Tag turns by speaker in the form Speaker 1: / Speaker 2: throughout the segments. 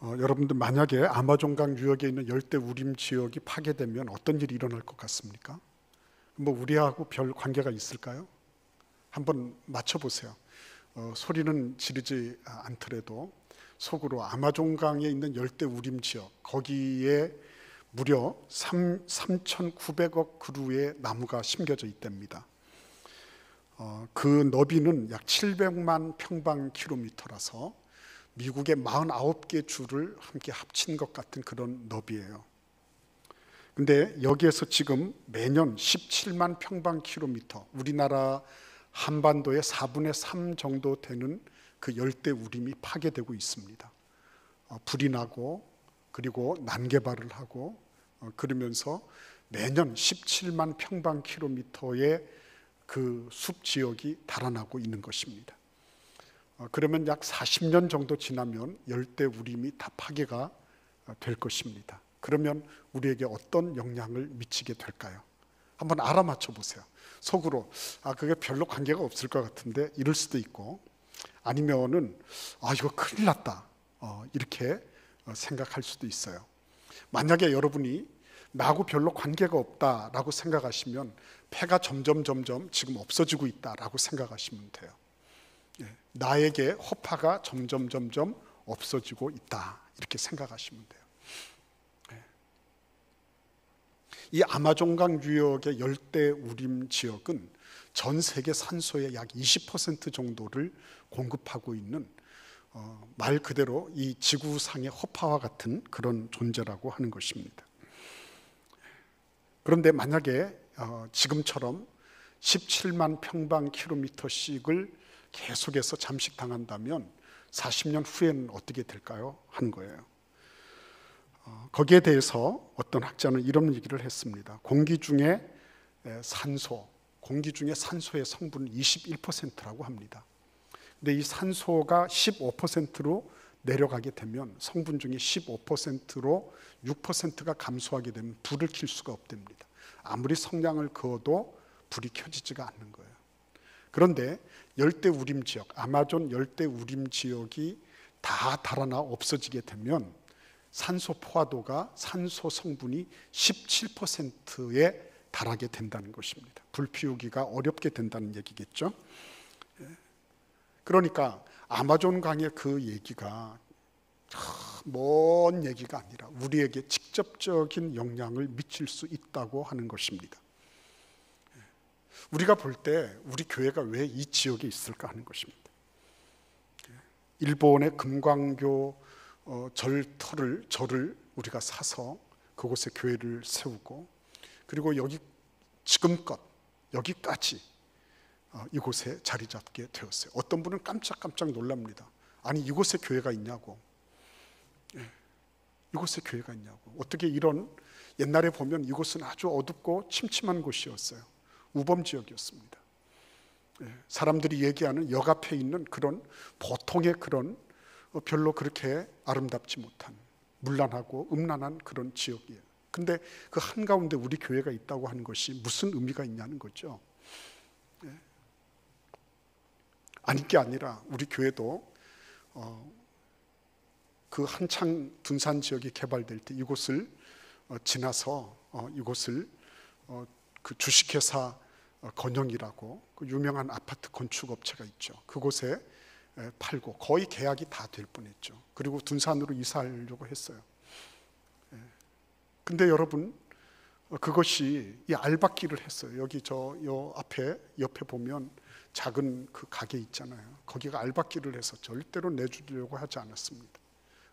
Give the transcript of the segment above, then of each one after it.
Speaker 1: 여러분들 만약에 아마존강 유역에 있는 열대 우림 지역이 파괴되면 어떤 일이 일어날 것 같습니까? 우리하고 별 관계가 있을까요? 한번 맞춰보세요. 소리는 지르지 않더라도 속으로 아마존강에 있는 열대 우림 지역, 거기에 무려 3,900억 그루의 나무가 심겨져 있답니다. 그 너비는 약 700만 평방킬로미터라서 미국의 49개 주를 함께 합친 것 같은 그런 너비예요. 근데 여기에서 지금 매년 17만 평방킬로미터, 우리나라 한반도의 4분의 3 정도 되는 그 열대 우림이 파괴되고 있습니다. 불이 나고 그리고 난개발을 하고 그러면서 매년 17만 평방킬로미터의 그 숲 지역이 달아나고 있는 것입니다. 그러면 약 40년 정도 지나면 열대 우림이 다 파괴가 될 것입니다. 그러면 우리에게 어떤 영향을 미치게 될까요? 한번 알아맞혀 보세요. 속으로 그게 별로 관계가 없을 것 같은데 이럴 수도 있고, 아니면은 이거 큰일 났다 이렇게 생각할 수도 있어요. 만약에 여러분이 나하고 별로 관계가 없다라고 생각하시면 폐가 점점 지금 없어지고 있다라고 생각하시면 돼요. 나에게 허파가 점점 없어지고 있다 이렇게 생각하시면 돼요. 이 아마존강 유역의 열대 우림 지역은 전 세계 산소의 약 20% 정도를 공급하고 있는 말 그대로 이 지구상의 허파와 같은 그런 존재라고 하는 것입니다. 그런데 만약에 지금처럼 17만 평방킬로미터씩을 계속해서 잠식당한다면 40년 후에는 어떻게 될까요? 하는 거예요. 거기에 대해서 어떤 학자는 이런 얘기를 했습니다. 공기 중에 산소의 성분은 21%라고 합니다. 근데 이 산소가 15%로 내려가게 되면 성분 중에 15%로 6%가 감소하게 되면 불을 켤 수가 없답니다. 아무리 성냥을 그어도 불이 켜지지가 않는 거예요. 그런데 열대 우림 지역, 아마존 열대 우림 지역이 다 달아나 없어지게 되면 산소 포화도가 산소 성분이 17%에 달하게 된다는 것입니다. 불 피우기가 어렵게 된다는 얘기겠죠. 그러니까 아마존 강의 그 얘기가 먼 얘기가 아니라 우리에게 직접적인 영향을 미칠 수 있다고 하는 것입니다. 우리가 볼 때 우리 교회가 왜 이 지역에 있을까 하는 것입니다. 일본의 금광교 절을 우리가 사서 그곳에 교회를 세우고, 그리고 지금껏 여기까지 이곳에 자리 잡게 되었어요. 어떤 분은 깜짝 놀랍니다. 아니 이곳에 교회가 있냐고. 이곳에 교회가 있냐고. 어떻게 이런, 옛날에 보면 이곳은 아주 어둡고 침침한 곳이었어요. 우범 지역이었습니다. 사람들이 얘기하는 역 앞에 있는 그런 보통의 그런 별로 그렇게 아름답지 못한 문란하고 음란한 그런 지역이에요. 근데 그 한가운데 우리 교회가 있다고 하는 것이 무슨 의미가 있냐는 거죠. 아닐 게 아니라 우리 교회도 그 한창 둔산 지역이 개발될 때 이곳을 지나서 이곳을 그 주식회사 건영이라고 그 유명한 아파트 건축업체가 있죠. 그곳에 팔고 거의 계약이 다 될 뻔했죠. 그리고 둔산으로 이사하려고 했어요. 근데 여러분, 그것이 이 알박기를 했어요. 여기 요 옆에 보면 작은 그 가게 있잖아요. 거기가 알박기를 해서 절대로 내주려고 하지 않았습니다.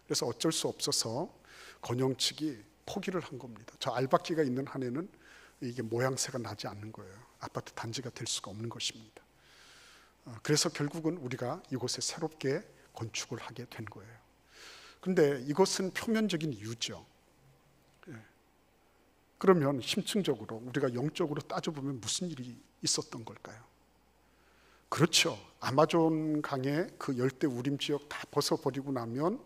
Speaker 1: 그래서 어쩔 수 없어서 건영 측이 포기를 한 겁니다. 저 알박기가 있는 한에는 이게 모양새가 나지 않는 거예요. 아파트 단지가 될 수가 없는 것입니다. 그래서 결국은 우리가 이곳에 새롭게 건축을 하게 된 거예요. 그런데 이것은 표면적인 이유죠. 그러면 심층적으로 우리가 영적으로 따져보면 무슨 일이 있었던 걸까요? 그렇죠. 아마존 강의 그 열대 우림 지역 다 벗어버리고 나면,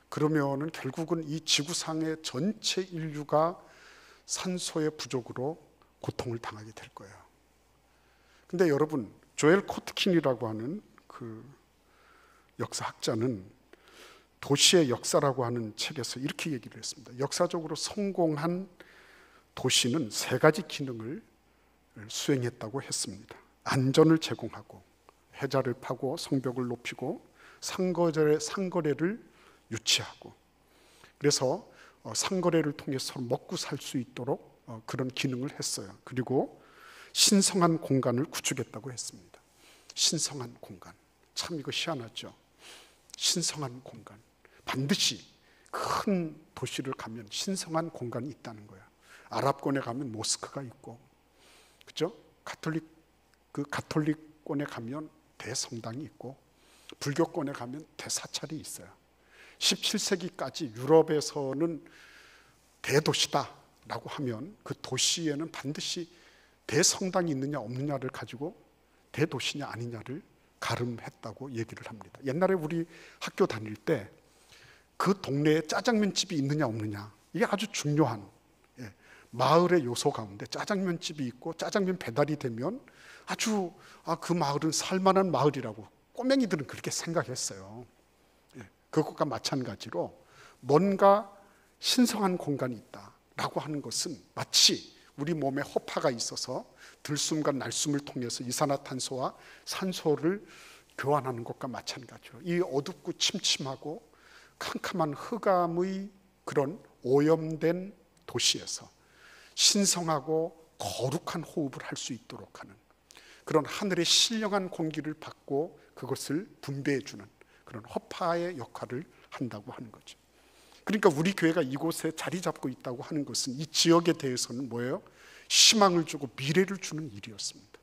Speaker 1: 그러면은 결국은 이 지구상의 전체 인류가 산소의 부족으로 고통을 당하게 될 거예요. 근데 여러분, 조엘 코트킨이라고 하는 그 역사학자는 도시의 역사라고 하는 책에서 이렇게 얘기를 했습니다. 역사적으로 성공한 도시는 세 가지 기능을 수행했다고 했습니다. 안전을 제공하고, 해자를 파고 성벽을 높이고, 상거래를 유치하고, 그래서 상거래를 통해서 서로 먹고 살 수 있도록 그런 기능을 했어요. 그리고 신성한 공간을 구축했다고 했습니다. 신성한 공간, 참 이거 희한하죠. 신성한 공간, 반드시 큰 도시를 가면 신성한 공간이 있다는 거야. 아랍권에 가면 모스크가 있고, 그죠? 가톨릭권에 가면 대성당이 있고, 불교권에 가면 대사찰이 있어요. 17세기까지 유럽에서는 대도시다라고 하면 그 도시에는 반드시 대성당이 있느냐 없느냐를 가지고 대도시냐 아니냐를 가름했다고 얘기를 합니다. 옛날에 우리 학교 다닐 때 그 동네에 짜장면집이 있느냐 없느냐, 이게 아주 중요한 마을의 요소 가운데 짜장면집이 있고 짜장면 배달이 되면 아주 그 마을은 살만한 마을이라고 꼬맹이들은 그렇게 생각했어요. 그것과 마찬가지로 뭔가 신성한 공간이 있다라고 하는 것은 마치 우리 몸에 허파가 있어서 들숨과 날숨을 통해서 이산화탄소와 산소를 교환하는 것과 마찬가지로 이 어둡고 침침하고 캄캄한 흑암의 그런 오염된 도시에서 신성하고 거룩한 호흡을 할 수 있도록 하는 그런 하늘의 신령한 공기를 받고 그것을 분배해 주는 그런 허파의 역할을 한다고 하는 거죠. 그러니까 우리 교회가 이곳에 자리 잡고 있다고 하는 것은 이 지역에 대해서는 뭐예요? 희망을 주고 미래를 주는 일이었습니다.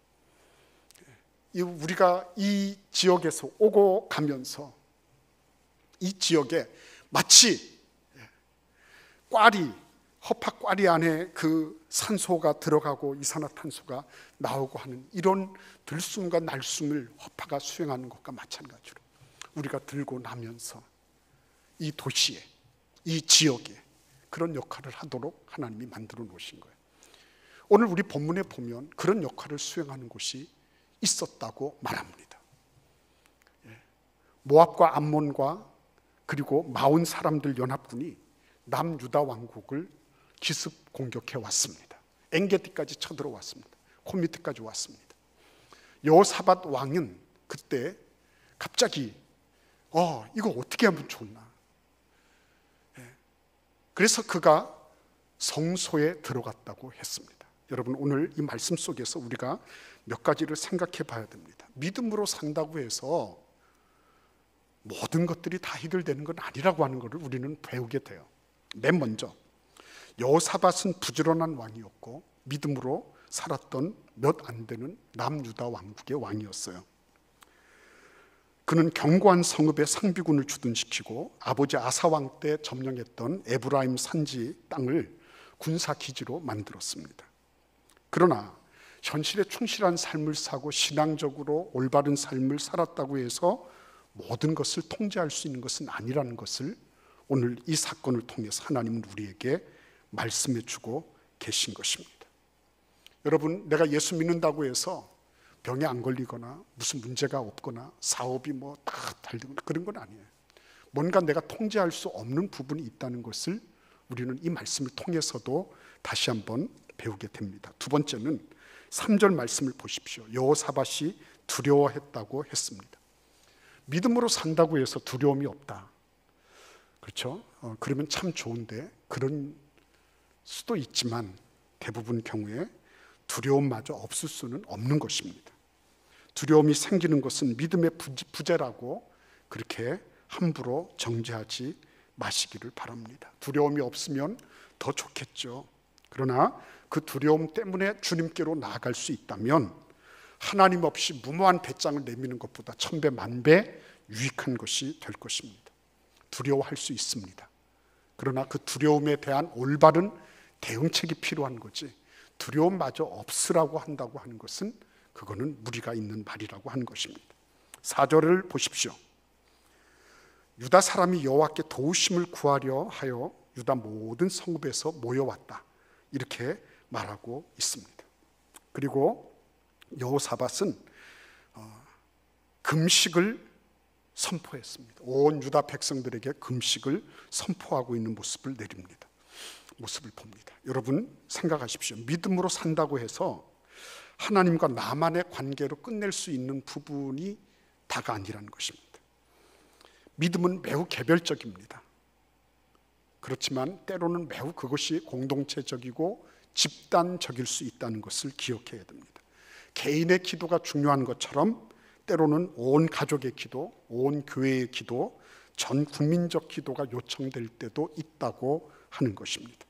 Speaker 1: 우리가 이 지역에서 오고 가면서 이 지역에 마치 허파 꽈리 안에 그 산소가 들어가고 이산화탄소가 나오고 하는 이런 들숨과 날숨을 허파가 수행하는 것과 마찬가지로 우리가 들고 나면서 이 도시에, 이 지역에 그런 역할을 하도록 하나님이 만들어 놓으신 거예요. 오늘 우리 본문에 보면 그런 역할을 수행하는 곳이 있었다고 말합니다. 모압과 암몬과 그리고 마온 사람들 연합군이 남유다 왕국을 기습 공격해 왔습니다. 엔게디까지 쳐들어왔습니다. 콤미트까지 왔습니다. 여호사밧 왕은 그때 갑자기 이거 어떻게 하면 좋나, 그래서 그가 성소에 들어갔다고 했습니다. 여러분, 오늘 이 말씀 속에서 우리가 몇 가지를 생각해 봐야 됩니다. 믿음으로 산다고 해서 모든 것들이 다 해결되는 건 아니라고 하는 것을 우리는 배우게 돼요. 맨 먼저 여호사밧은 부지런한 왕이었고 믿음으로 살았던 몇 안 되는 남유다 왕국의 왕이었어요. 그는 견고한 성읍에 상비군을 주둔시키고 아버지 아사왕 때 점령했던 에브라임 산지 땅을 군사기지로 만들었습니다. 그러나 현실에 충실한 삶을 사고 신앙적으로 올바른 삶을 살았다고 해서 모든 것을 통제할 수 있는 것은 아니라는 것을 오늘 이 사건을 통해서 하나님은 우리에게 말씀해 주고 계신 것입니다. 여러분, 내가 예수 믿는다고 해서 병에 안 걸리거나 무슨 문제가 없거나 사업이 다 잘 되거나 그런 건 아니에요. 뭔가 내가 통제할 수 없는 부분이 있다는 것을 우리는 이 말씀을 통해서도 다시 한번 배우게 됩니다. 두 번째는 3절 말씀을 보십시오. 여호사밧이 두려워했다고 했습니다. 믿음으로 산다고 해서 두려움이 없다, 그렇죠? 그러면 참 좋은데 그런 수도 있지만 대부분 경우에 두려움마저 없을 수는 없는 것입니다. 두려움이 생기는 것은 믿음의 부재라고 그렇게 함부로 정죄하지 마시기를 바랍니다. 두려움이 없으면 더 좋겠죠. 그러나 그 두려움 때문에 주님께로 나아갈 수 있다면 하나님 없이 무모한 배짱을 내미는 것보다 천배 만배 유익한 것이 될 것입니다. 두려워할 수 있습니다. 그러나 그 두려움에 대한 올바른 대응책이 필요한 거지, 두려움마저 없으라고 한다고 하는 것은 그거는 무리가 있는 말이라고 하는 것입니다. 4절을 보십시오. 유다 사람이 여호와께 도우심을 구하려 하여 유다 모든 성읍에서 모여왔다, 이렇게 말하고 있습니다. 그리고 여호사밧은 금식을 선포했습니다. 온 유다 백성들에게 금식을 선포하고 있는 모습을 봅니다. 여러분 생각하십시오. 믿음으로 산다고 해서 하나님과 나만의 관계로 끝낼 수 있는 부분이 다가 아니라는 것입니다. 믿음은 매우 개별적입니다. 그렇지만 때로는 매우 그것이 공동체적이고 집단적일 수 있다는 것을 기억해야 됩니다. 개인의 기도가 중요한 것처럼 때로는 온 가족의 기도, 온 교회의 기도, 전 국민적 기도가 요청될 때도 있다고 하는 것입니다.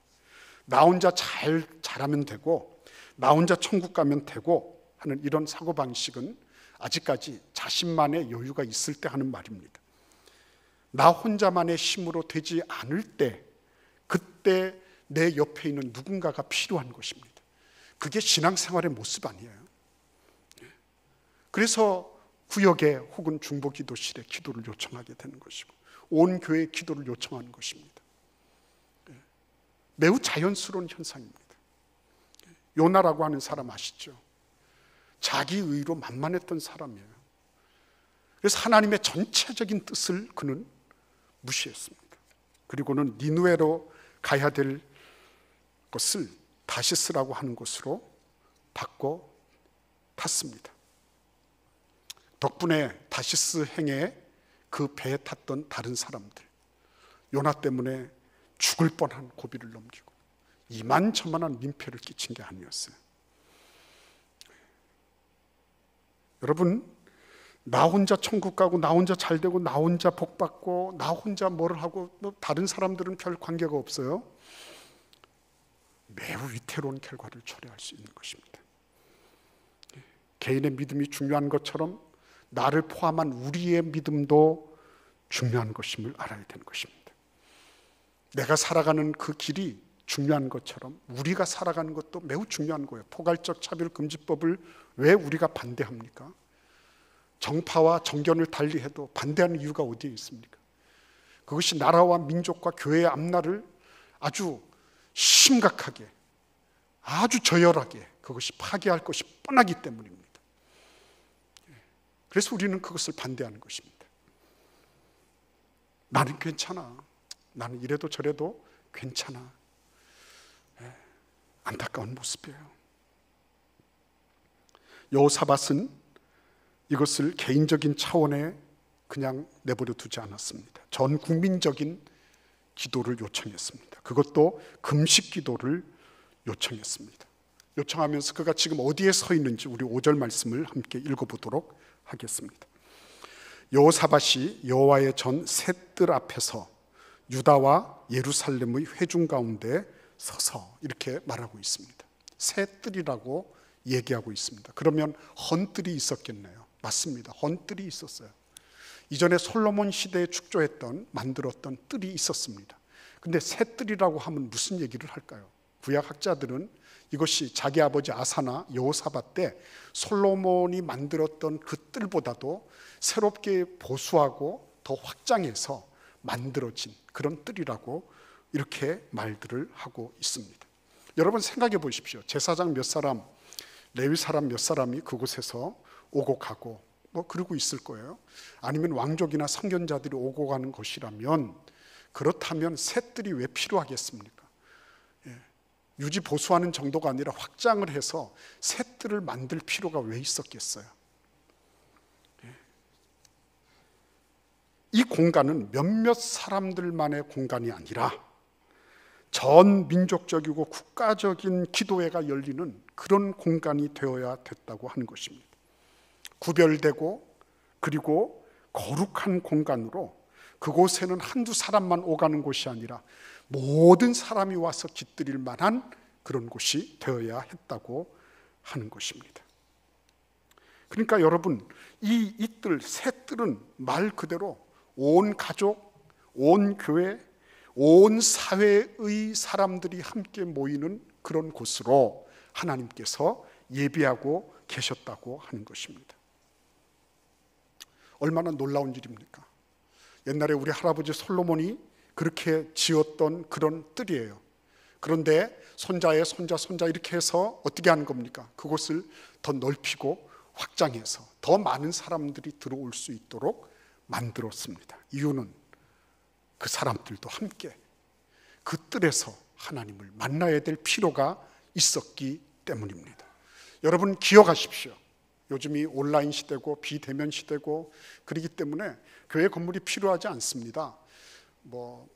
Speaker 1: 나 혼자 잘하면 되고 나 혼자 천국 가면 되고 하는 이런 사고방식은 아직까지 자신만의 여유가 있을 때 하는 말입니다. 나 혼자만의 힘으로 되지 않을 때, 그때 내 옆에 있는 누군가가 필요한 것입니다. 그게 신앙생활의 모습 아니에요. 그래서 구역에 혹은 중보기도실에 기도를 요청하게 되는 것이고 온 교회에 기도를 요청하는 것입니다. 매우 자연스러운 현상입니다. 요나라고 하는 사람 아시죠? 자기 의로 만만했던 사람이에요. 그래서 하나님의 전체적인 뜻을 그는 무시했습니다. 그리고는 니느웨로 가야 될 것을 다시스라고 하는 곳으로 바꿔 탔습니다. 덕분에 다시스 행에 그 배에 탔던 다른 사람들, 요나 때문에 죽을 뻔한 고비를 넘기고 이만저만한 민폐를 끼친 게 아니었어요. 여러분, 나 혼자 천국 가고 나 혼자 잘 되고 나 혼자 복 받고 나 혼자 뭘 하고 다른 사람들은 별 관계가 없어요. 매우 위태로운 결과를 초래할 수 있는 것입니다. 개인의 믿음이 중요한 것처럼 나를 포함한 우리의 믿음도 중요한 것임을 알아야 되는 것입니다. 내가 살아가는 그 길이 중요한 것처럼 우리가 살아가는 것도 매우 중요한 거예요. 포괄적 차별금지법을 왜 우리가 반대합니까? 정파와 정견을 달리해도 반대하는 이유가 어디에 있습니까? 그것이 나라와 민족과 교회의 앞날을 아주 심각하게, 아주 저열하게 그것이 파괴할 것이 뻔하기 때문입니다. 그래서 우리는 그것을 반대하는 것입니다. 나는 괜찮아. 나는 이래도 저래도 괜찮아. 안타까운 모습이에요. 여호사밧은 이것을 개인적인 차원에 그냥 내버려 두지 않았습니다. 전 국민적인 기도를 요청했습니다. 그것도 금식 기도를 요청했습니다. 요청하면서 그가 지금 어디에 서 있는지 우리 5절 말씀을 함께 읽어보도록 하겠습니다. 여호사밧이 여호와의 전 셋들 앞에서 유다와 예루살렘의 회중 가운데 서서 이렇게 말하고 있습니다. 셋들이라고 얘기하고 있습니다. 그러면 헌들이 있었겠네요. 맞습니다. 헌들이 있었어요. 이전에 솔로몬 시대에 축조했던 만들었던 뜰이 있었습니다. 근데 셋들이라고 하면 무슨 얘기를 할까요? 구약학자들은 이것이 자기 아버지 아사나 여호사밧 때 솔로몬이 만들었던 그 뜰보다도 새롭게 보수하고 더 확장해서 만들어진 그런 뜰이라고 이렇게 말들을 하고 있습니다. 여러분 생각해 보십시오. 제사장 몇 사람, 레위 사람 몇 사람이 그곳에서 오고 가고 그러고 있을 거예요. 아니면 왕족이나 선견자들이 오고 가는 것이라면, 그렇다면 셋들이 왜 필요하겠습니까? 유지 보수하는 정도가 아니라 확장을 해서 셋들을 만들 필요가 왜 있었겠어요? 이 공간은 몇몇 사람들만의 공간이 아니라 전 민족적이고 국가적인 기도회가 열리는 그런 공간이 되어야 됐다고 하는 것입니다. 구별되고 그리고 거룩한 공간으로, 그곳에는 한두 사람만 오가는 곳이 아니라 모든 사람이 와서 깃들일 만한 그런 곳이 되어야 했다고 하는 것입니다. 그러니까 여러분, 이 뜰, 새 뜰은 말 그대로 온 가족, 온 교회, 온 사회의 사람들이 함께 모이는 그런 곳으로 하나님께서 예비하고 계셨다고 하는 것입니다. 얼마나 놀라운 일입니까? 옛날에 우리 할아버지 솔로몬이 그렇게 지었던 그런 뜰이에요. 그런데 손자에 손자 이렇게 해서 어떻게 하는 겁니까? 그곳을 더 넓히고 확장해서 더 많은 사람들이 들어올 수 있도록 만들었습니다. 이유는 그 사람들도 함께 그 뜰에서 하나님을 만나야 될 필요가 있었기 때문입니다. 여러분 기억하십시오. 요즘이 온라인 시대고 비대면 시대고 그렇기 때문에 교회 건물이 필요하지 않습니다.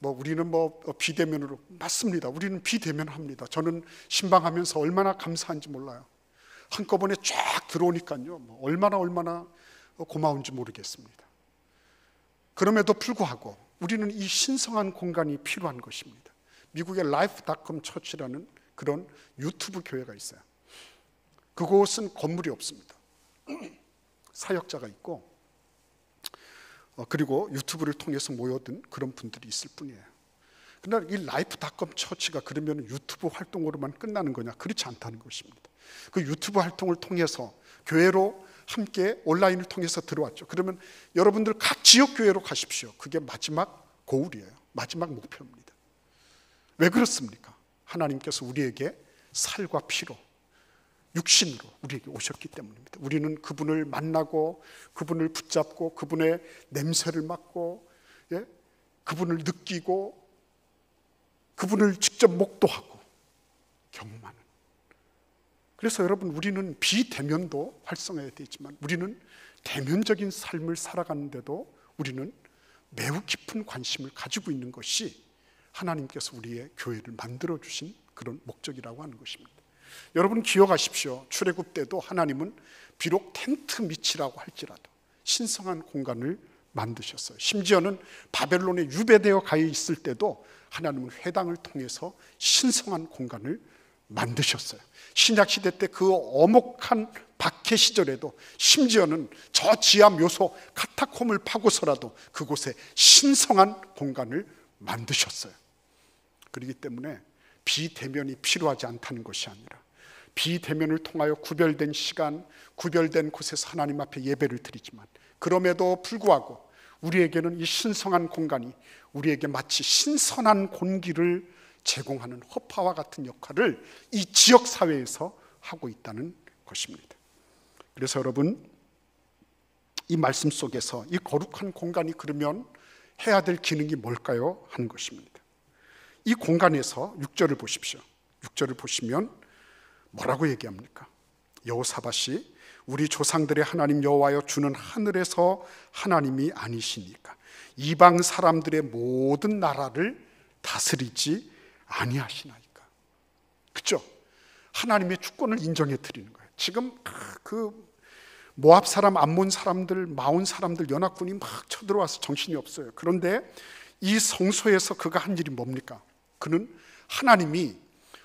Speaker 1: 우리는 비대면으로 맞습니다. 우리는 비대면합니다. 저는 신방하면서 얼마나 감사한지 몰라요. 한꺼번에 쫙 들어오니까요, 얼마나 고마운지 모르겠습니다. 그럼에도 불구하고 우리는 이 신성한 공간이 필요한 것입니다. 미국의 라이프닷컴 처치라는 그런 유튜브 교회가 있어요. 그곳은 건물이 없습니다. 사역자가 있고 그리고 유튜브를 통해서 모여든 그런 분들이 있을 뿐이에요. 그런데 이 라이프닷컴 처치가 그러면 유튜브 활동으로만 끝나는 거냐? 그렇지 않다는 것입니다. 그 유튜브 활동을 통해서 교회로 함께 온라인을 통해서 들어왔죠. 그러면 여러분들 각 지역 교회로 가십시오. 그게 마지막 고울이에요. 마지막 목표입니다. 왜 그렇습니까? 하나님께서 우리에게 살과 피로 육신으로 우리에게 오셨기 때문입니다. 우리는 그분을 만나고 그분을 붙잡고 그분의 냄새를 맡고 그분을 느끼고 그분을 직접 목도하고 경험하는. 그래서 여러분 우리는 비대면도 활성화해야 되지만 우리는 대면적인 삶을 살아가는데도 우리는 매우 깊은 관심을 가지고 있는 것이 하나님께서 우리의 교회를 만들어주신 그런 목적이라고 하는 것입니다. 여러분 기억하십시오. 출애굽 때도 하나님은 비록 텐트 밑이라고 할지라도 신성한 공간을 만드셨어요. 심지어는 바벨론에 유배되어 가 있을 때도 하나님은 회당을 통해서 신성한 공간을 만드셨어요. 신약시대 때 그 어목한 박해 시절에도 심지어는 저 지하 묘소 카타콤을 파고서라도 그곳에 신성한 공간을 만드셨어요. 그렇기 때문에 비대면이 필요하지 않다는 것이 아니라 비대면을 통하여 구별된 시간, 구별된 곳에서 하나님 앞에 예배를 드리지만 그럼에도 불구하고 우리에게는 이 신성한 공간이 우리에게 마치 신선한 공기를 제공하는 허파와 같은 역할을 이 지역사회에서 하고 있다는 것입니다. 그래서 여러분 이 말씀 속에서 이 거룩한 공간이 그러면 해야 될 기능이 뭘까요? 하는 것입니다. 이 공간에서 6절을 보십시오. 6절을 보시면 뭐라고 얘기합니까? 여호사밧이 우리 조상들의 하나님 여호와여 주는 하늘에서 하나님이 아니시니까 이방 사람들의 모든 나라를 다스리지 아니하시나이까. 그렇죠? 하나님의 주권을 인정해 드리는 거예요. 지금 그 모압 사람, 암몬 사람들, 마온 사람들 연합군이 막 쳐들어와서 정신이 없어요. 그런데 이 성소에서 그가 한 일이 뭡니까? 그는 하나님이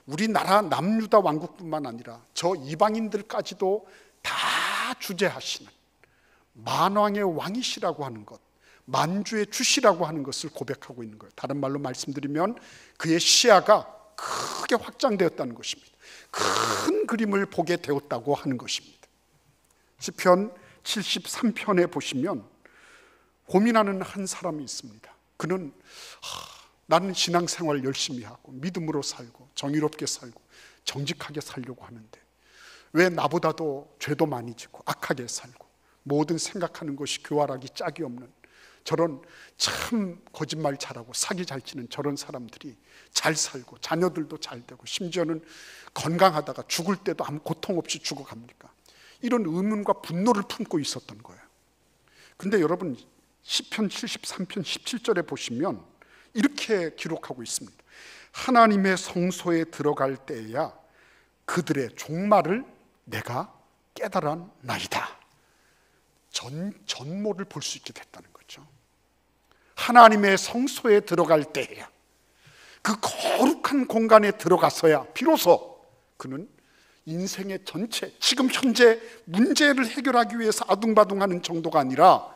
Speaker 1: 우리나라 남유다 왕국뿐만 아니라 저 이방인들까지도 다 주재하시는 만왕의 왕이시라고 하는 것, 만주의 주시라고 하는 것을 고백하고 있는 거예요. 다른 말로 말씀드리면 그의 시야가 크게 확장되었다는 것입니다. 큰 그림을 보게 되었다고 하는 것입니다. 시편 73편에 보시면 고민하는 한 사람이 있습니다. 그는 나는 신앙생활 열심히 하고 믿음으로 살고 정의롭게 살고 정직하게 살려고 하는데 왜 나보다도 죄도 많이 짓고 악하게 살고 모든 생각하는 것이 교활하기 짝이 없는 저런 참 거짓말 잘하고 사기 잘 치는 저런 사람들이 잘 살고 자녀들도 잘 되고 심지어는 건강하다가 죽을 때도 아무 고통 없이 죽어갑니까? 이런 의문과 분노를 품고 있었던 거예요. 그런데 여러분 시편 73편 17절에 보시면 이렇게 기록하고 있습니다. 하나님의 성소에 들어갈 때에야 그들의 종말을 내가 깨달았나이다. 전모를 볼 수 있게 됐다는 거죠. 하나님의 성소에 들어갈 때에야 그 거룩한 공간에 들어가서야 비로소 그는 인생의 전체 지금 현재 문제를 해결하기 위해서 아둥바둥하는 정도가 아니라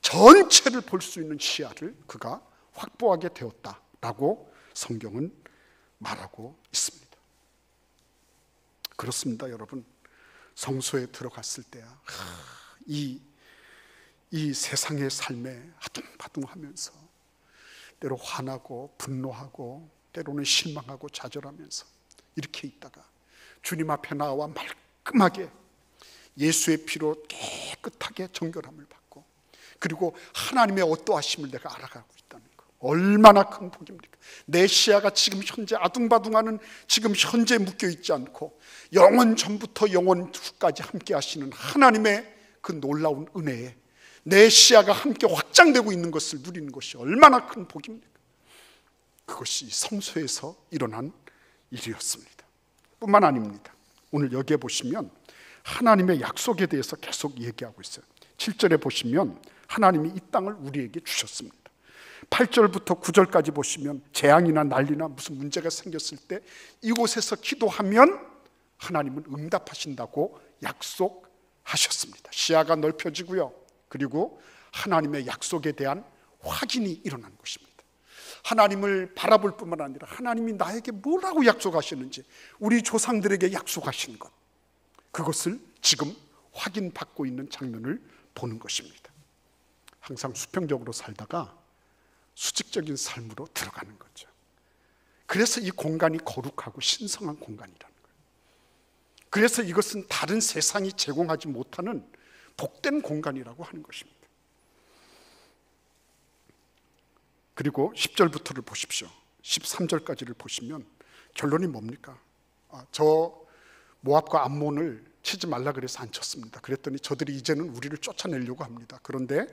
Speaker 1: 전체를 볼 수 있는 시야를 그가 확보하게 되었다라고 성경은 말하고 있습니다. 그렇습니다, 여러분. 성소에 들어갔을 때야 이 세상의 삶에 아둥바둥하면서 때로 화나고 분노하고 때로는 실망하고 좌절하면서 이렇게 있다가 주님 앞에 나와 말끔하게 예수의 피로 깨끗하게 정결함을 받고 그리고 하나님의 어떠하심을 내가 알아가고 있다는 거, 얼마나 큰 복입니까? 내 시야가 지금 현재 아둥바둥하는 지금 현재에 묶여있지 않고 영원 전부터 영원 후까지 함께 하시는 하나님의 그 놀라운 은혜에 내 시야가 함께 확장되고 있는 것을 누리는 것이 얼마나 큰 복입니까? 그것이 성소에서 일어난 일이었습니다. 뿐만 아닙니다. 오늘 여기에 보시면 하나님의 약속에 대해서 계속 얘기하고 있어요. 7절에 보시면 하나님이 이 땅을 우리에게 주셨습니다. 8절부터 9절까지 보시면 재앙이나 난리나 무슨 문제가 생겼을 때 이곳에서 기도하면 하나님은 응답하신다고 약속하셨습니다. 시야가 넓혀지고요, 그리고 하나님의 약속에 대한 확인이 일어난 것입니다. 하나님을 바라볼 뿐만 아니라 하나님이 나에게 뭐라고 약속하시는지, 우리 조상들에게 약속하신 것, 그것을 지금 확인받고 있는 장면을 보는 것입니다. 항상 수평적으로 살다가 수직적인 삶으로 들어가는 거죠. 그래서 이 공간이 거룩하고 신성한 공간이라는 거예요. 그래서 이것은 다른 세상이 제공하지 못하는 복된 공간이라고 하는 것입니다. 그리고 10절부터를 보십시오. 13절까지를 보시면 결론이 뭡니까? 저 모압과 암몬을 치지 말라 그래서 안 쳤습니다. 그랬더니 저들이 이제는 우리를 쫓아내려고 합니다. 그런데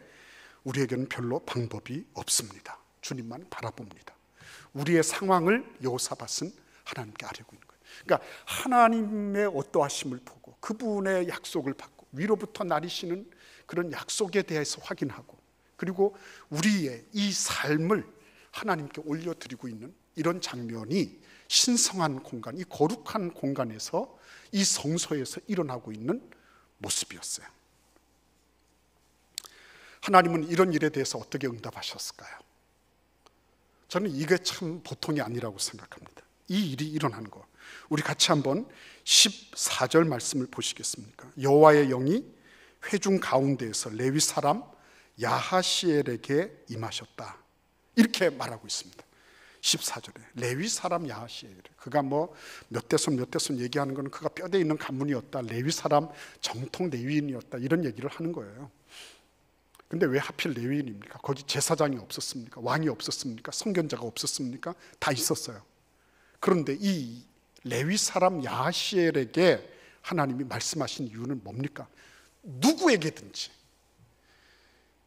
Speaker 1: 우리에게는 별로 방법이 없습니다. 주님만 바라봅니다. 우리의 상황을 여호사밧은 하나님께 아뢰고 있는 거예요. 그러니까 하나님의 어떠하심을 보고 그분의 약속을 받고 위로부터 나리시는 그런 약속에 대해서 확인하고, 그리고 우리의 이 삶을 하나님께 올려드리고 있는 이런 장면이 신성한 공간, 이 거룩한 공간에서, 이 성소에서 일어나고 있는 모습이었어요. 하나님은 이런 일에 대해서 어떻게 응답하셨을까요? 저는 이게 참 보통이 아니라고 생각합니다. 이 일이 일어난 거, 우리 같이 한번 14절 말씀을 보시겠습니까? 여호와의 영이 회중 가운데에서 레위 사람 야하시엘에게 임하셨다, 이렇게 말하고 있습니다. 14절에 레위 사람 야하시엘, 그가 뭐 몇 대손 몇 대손 얘기하는 거는 그가 뼈대 있는 가문이었다, 레위 사람 정통 레위인이었다, 이런 얘기를 하는 거예요. 근데 왜 하필 레위인입니까? 거기 제사장이 없었습니까? 왕이 없었습니까? 선견자가 없었습니까? 다 있었어요. 그런데 이 레위 사람 야하시엘에게 하나님이 말씀하신 이유는 뭡니까? 누구에게든지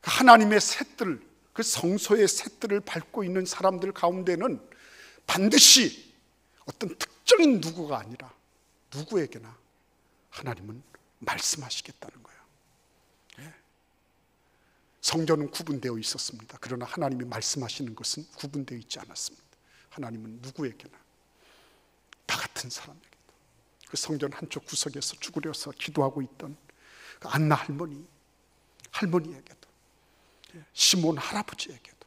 Speaker 1: 하나님의 셋들, 그 성소의 셋들을 밟고 있는 사람들 가운데는 반드시 어떤 특정인 누구가 아니라 누구에게나 하나님은 말씀하시겠다는 거예요. 성전은 구분되어 있었습니다. 그러나 하나님이 말씀하시는 것은 구분되어 있지 않았습니다. 하나님은 누구에게나, 나 같은 사람에게도, 그 성전 한쪽 구석에서 쭈그려서 기도하고 있던 그 안나 할머니에게도, 시몬 할아버지에게도,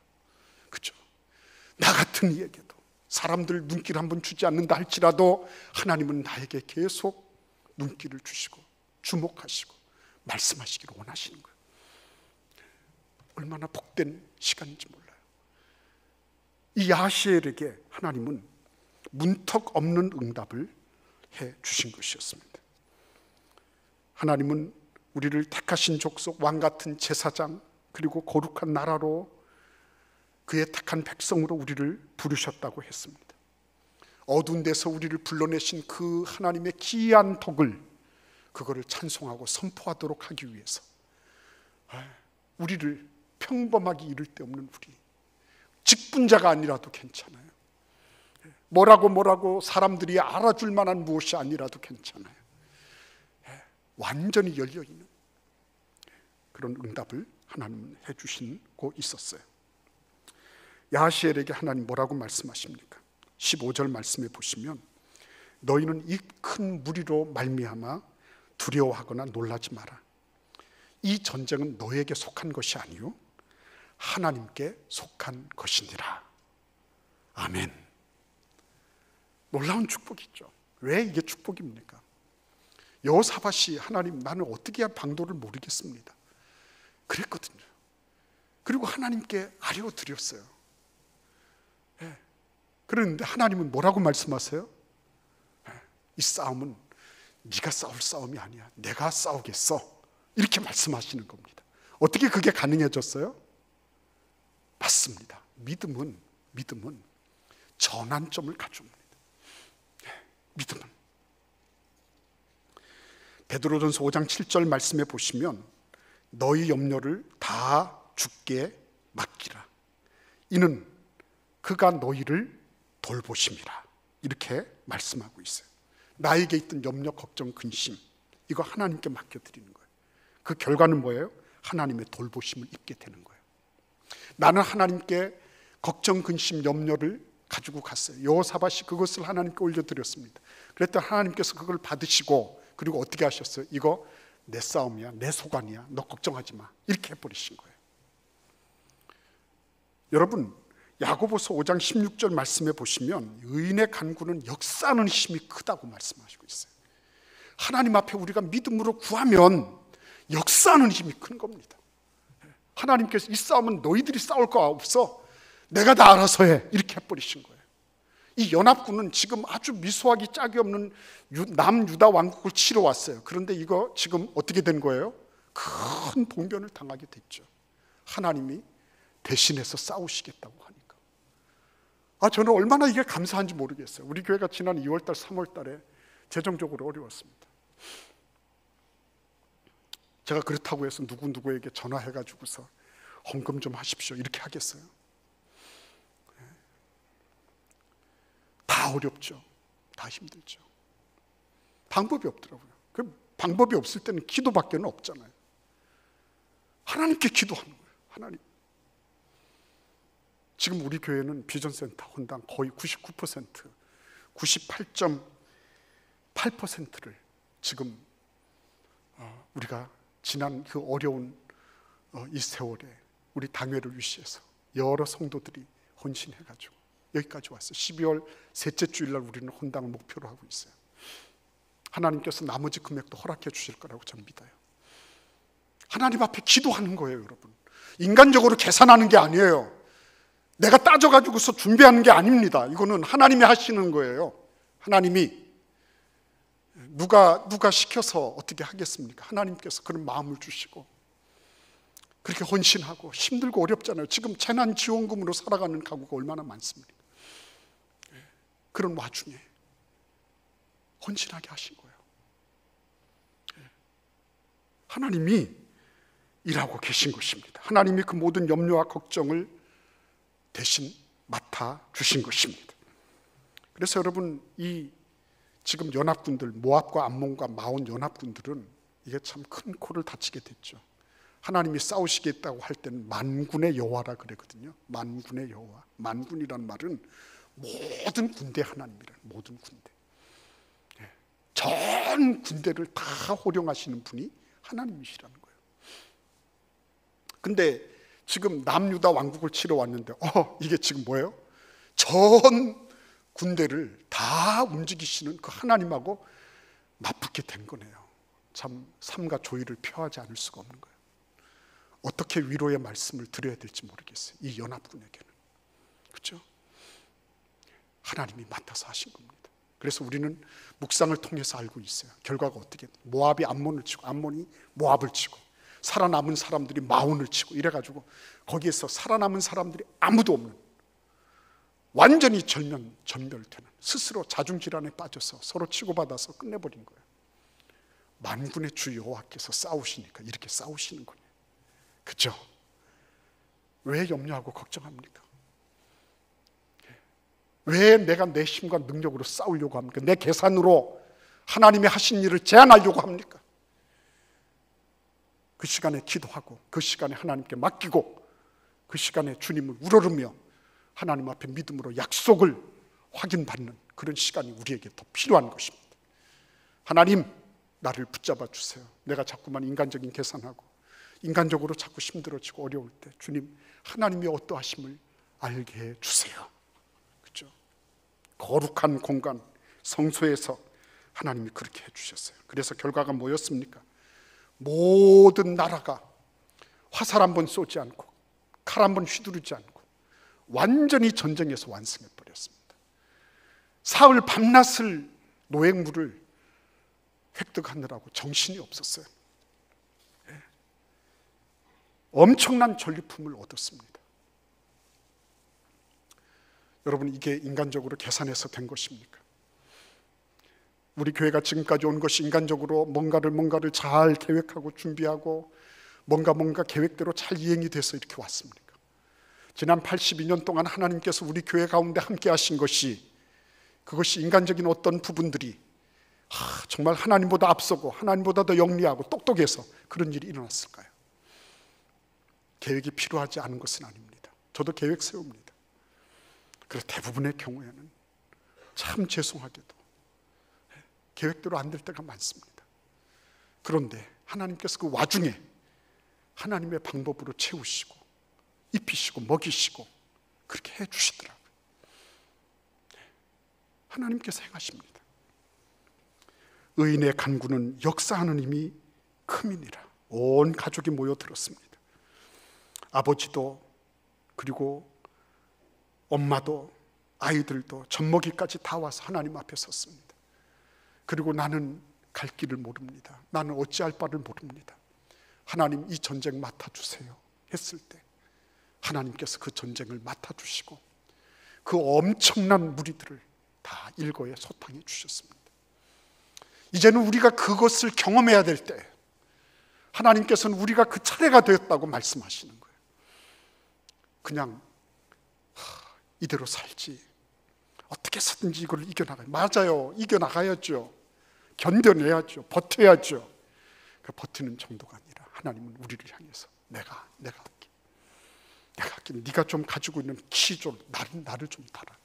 Speaker 1: 그죠? 나 같은 이에게도, 사람들 눈길 한번 주지 않는다 할지라도 하나님은 나에게 계속 눈길을 주시고 주목하시고 말씀하시기를 원하시는 거예요. 얼마나 복된 시간인지 몰라요. 이 야하시엘에게 하나님은 문턱 없는 응답을 해 주신 것이었습니다. 하나님은 우리를 택하신 족속, 왕같은 제사장, 그리고 거룩한 나라로, 그의 택한 백성으로 우리를 부르셨다고 했습니다. 어두운 데서 우리를 불러내신 그 하나님의 기이한 덕을, 그거를 찬송하고 선포하도록 하기 위해서 우리를 평범하게 이를 데 없는 우리, 직분자가 아니라도 괜찮아요. 뭐라고 사람들이 알아줄 만한 무엇이 아니라도 괜찮아요. 완전히 열려있는 그런 응답을 하나님은 해주시고 있었어요. 야하시엘에게 하나님 뭐라고 말씀하십니까? 15절 말씀에 보시면 너희는 이 큰 무리로 말미암아 두려워하거나 놀라지 마라. 이 전쟁은 너에게 속한 것이 아니요 하나님께 속한 것이니라. 아멘. 놀라운 축복이죠. 왜 이게 축복입니까? 여호사밧이 하나님, 나는 어떻게 해야 방도를 모르겠습니다, 그랬거든요. 그리고 하나님께 아뢰어드렸어요. 그런데 하나님은 뭐라고 말씀하세요? 이 싸움은 네가 싸울 싸움이 아니야, 내가 싸우겠어, 이렇게 말씀하시는 겁니다. 어떻게 그게 가능해졌어요? 맞습니다. 믿음은 전환점을 가져옵니다. 믿음은. 베드로전서 5장 7절 말씀에 보시면 너희 염려를 다 주께 맡기라. 이는 그가 너희를 돌보심이라. 이렇게 말씀하고 있어요. 나에게 있던 염려, 걱정, 근심, 이거 하나님께 맡겨드리는 거예요. 그 결과는 뭐예요? 하나님의 돌보심을 입게 되는 거예요. 나는 하나님께 걱정, 근심, 염려를 가지고 갔어요. 여호사밧이 그것을 하나님께 올려드렸습니다. 그랬더니 하나님께서 그걸 받으시고, 그리고 어떻게 하셨어요? 이거 내 싸움이야, 내 소관이야, 너 걱정하지 마, 이렇게 해버리신 거예요. 여러분, 야고보서 5장 16절 말씀에 보시면 의인의 간구는 역사하는 힘이 크다고 말씀하시고 있어요. 하나님 앞에 우리가 믿음으로 구하면 역사하는 힘이 큰 겁니다. 하나님께서 이 싸움은 너희들이 싸울 거 없어, 내가 다 알아서 해, 이렇게 해버리신 거예요. 이 연합군은 지금 아주 미소하기 짝이 없는 남유다 왕국을 치러 왔어요. 그런데 이거 지금 어떻게 된 거예요? 큰 봉변을 당하게 됐죠. 하나님이 대신해서 싸우시겠다고 하니까. 저는 얼마나 이게 감사한지 모르겠어요. 우리 교회가 지난 2월달, 3월달에 재정적으로 어려웠습니다. 제가 그렇다고 해서 누구에게 전화해가지고서 헌금 좀 하십시오, 이렇게 하겠어요? 다 어렵죠. 다 힘들죠. 방법이 없더라고요. 그 방법이 없을 때는 기도밖에 없잖아요. 하나님께 기도하는 거예요. 하나님. 지금 우리 교회는 비전센터 헌당 거의 99%, 98.8%를 지금 우리가 지난 그 어려운 이 세월에 우리 당회를 위시해서 여러 성도들이 헌신해가지고 여기까지 왔어요. 12월 셋째 주일날 우리는 헌당을 목표로 하고 있어요. 하나님께서 나머지 금액도 허락해 주실 거라고 저는 믿어요. 하나님 앞에 기도하는 거예요, 여러분. 인간적으로 계산하는 게 아니에요. 내가 따져가지고서 준비하는 게 아닙니다. 이거는 하나님이 하시는 거예요. 하나님이. 누가 시켜서 어떻게 하겠습니까? 하나님께서 그런 마음을 주시고 그렇게 헌신하고, 힘들고 어렵잖아요. 지금 재난지원금으로 살아가는 가구가 얼마나 많습니까? 그런 와중에 헌신하게 하신 거예요. 하나님이 일하고 계신 것입니다. 하나님이 그 모든 염려와 걱정을 대신 맡아 주신 것입니다. 그래서 여러분, 이 지금 연합군들, 모압과 암몬과 마온 연합군들은 이게 참 큰 코를 다치게 됐죠. 하나님이 싸우시겠다고 할 때는 만군의 여호와라 그랬거든요. 만군의 여호와. 만군이란 말은 모든 군대 하나님이라는, 모든 군대. 전 군대를 다 호령하시는 분이 하나님이시라는 거예요. 근데 지금 남유다 왕국을 치러 왔는데 이게 지금 뭐예요? 전 군대를 다 움직이시는 그 하나님하고 맞붙게 된 거네요. 참 삼가 조의를 표하지 않을 수가 없는 거예요. 어떻게 위로의 말씀을 드려야 될지 모르겠어요. 이 연합군에게는. 그렇죠? 하나님이 맡아서 하신 겁니다. 그래서 우리는 묵상을 통해서 알고 있어요. 결과가 어떻게 돼요? 모압이 암몬을 치고, 암몬이 모압을 치고, 살아남은 사람들이 마온을 치고, 이래가지고 거기에서 살아남은 사람들이 아무도 없는, 완전히 전멸되는, 스스로 자중질환에 빠져서 서로 치고받아서 끝내버린 거예요. 만군의 주 여호와께서 싸우시니까 이렇게 싸우시는 거예요. 그죠? 왜 염려하고 걱정합니까? 왜 내가 내 힘과 능력으로 싸우려고 합니까? 내 계산으로 하나님이 하신 일을 제한하려고 합니까? 그 시간에 기도하고, 그 시간에 하나님께 맡기고, 그 시간에 주님을 우러르며 하나님 앞에 믿음으로 약속을 확인받는 그런 시간이 우리에게 더 필요한 것입니다. 하나님, 나를 붙잡아 주세요. 내가 자꾸만 인간적인 계산하고 인간적으로 자꾸 힘들어지고 어려울 때 주님, 하나님이 어떠하심을 알게 해 주세요. 그렇죠? 거룩한 공간, 성소에서 하나님이 그렇게 해주셨어요. 그래서 결과가 뭐였습니까? 모든 나라가 화살 한 번 쏘지 않고 칼 한 번 휘두르지 않고 완전히 전쟁에서 완승해 버렸습니다. 사흘 밤낮을 노획물을 획득하느라고 정신이 없었어요. 엄청난 전리품을 얻었습니다. 여러분, 이게 인간적으로 계산해서 된 것입니까? 우리 교회가 지금까지 온 것이 인간적으로 뭔가를 잘 계획하고 준비하고 뭔가 계획대로 잘 이행이 돼서 이렇게 왔습니까? 지난 82년 동안 하나님께서 우리 교회 가운데 함께 하신 것이, 그것이 인간적인 어떤 부분들이 정말 하나님보다 앞서고 하나님보다 더 영리하고 똑똑해서 그런 일이 일어났을까요? 계획이 필요하지 않은 것은 아닙니다. 저도 계획 세웁니다. 그래서 대부분의 경우에는 참 죄송하게도 계획대로 안 될 때가 많습니다. 그런데 하나님께서 그 와중에 하나님의 방법으로 채우시고 입히시고 먹이시고 그렇게 해주시더라고요. 하나님께서 행하십니다. 의인의 간구는 역사하는 힘이 큼이니라. 온 가족이 모여들었습니다. 아버지도, 그리고 엄마도, 아이들도, 젖먹이까지 다 와서 하나님 앞에 섰습니다. 그리고 나는 갈 길을 모릅니다. 나는 어찌할 바를 모릅니다. 하나님, 이 전쟁 맡아주세요 했을 때 하나님께서 그 전쟁을 맡아주시고 그 엄청난 무리들을 다 일거에 소탕해 주셨습니다. 이제는 우리가 그것을 경험해야 될 때 하나님께서는 우리가 그 차례가 되었다고 말씀하시는 거예요. 그냥 이대로 살지, 어떻게 해서든지 이걸 이겨나가요. 맞아요, 이겨나가야죠. 견뎌내야죠. 버텨야죠. 그 버티는 정도가 아니라 하나님은 우리를 향해서 내가 할게. 네가 좀 가지고 있는 키 좀 나를 좀 달아.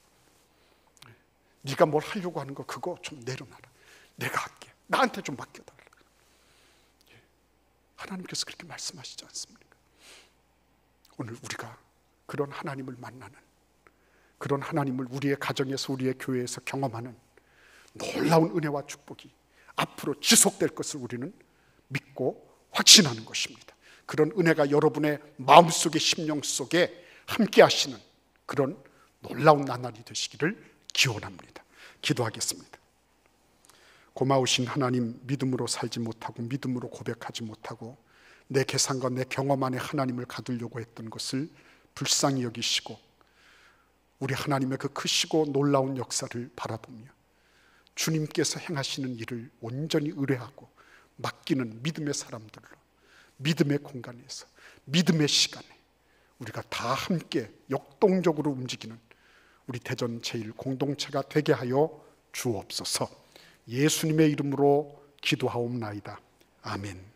Speaker 1: 네가 뭘 하려고 하는 거 그거 좀 내려놔라. 내가 할게. 나한테 좀 맡겨달라. 하나님께서 그렇게 말씀하시지 않습니까? 오늘 우리가 그런 하나님을 만나는, 그런 하나님을 우리의 가정에서, 우리의 교회에서 경험하는 놀라운 은혜와 축복이 앞으로 지속될 것을 우리는 믿고 확신하는 것입니다. 그런 은혜가 여러분의 마음속에, 심령 속에 함께 하시는 그런 놀라운 나날이 되시기를 기원합니다. 기도하겠습니다. 고마우신 하나님, 믿음으로 살지 못하고 믿음으로 고백하지 못하고 내 계산과 내 경험 안에 하나님을 가두려고 했던 것을 불쌍히 여기시고 우리 하나님의 그 크시고 놀라운 역사를 바라보며 주님께서 행하시는 일을 온전히 의뢰하고 맡기는 믿음의 사람들로, 믿음의 공간에서, 믿음의 시간에 우리가 다 함께 역동적으로 움직이는 우리 대전 제일 공동체가 되게 하여 주옵소서. 예수님의 이름으로 기도하옵나이다. 아멘.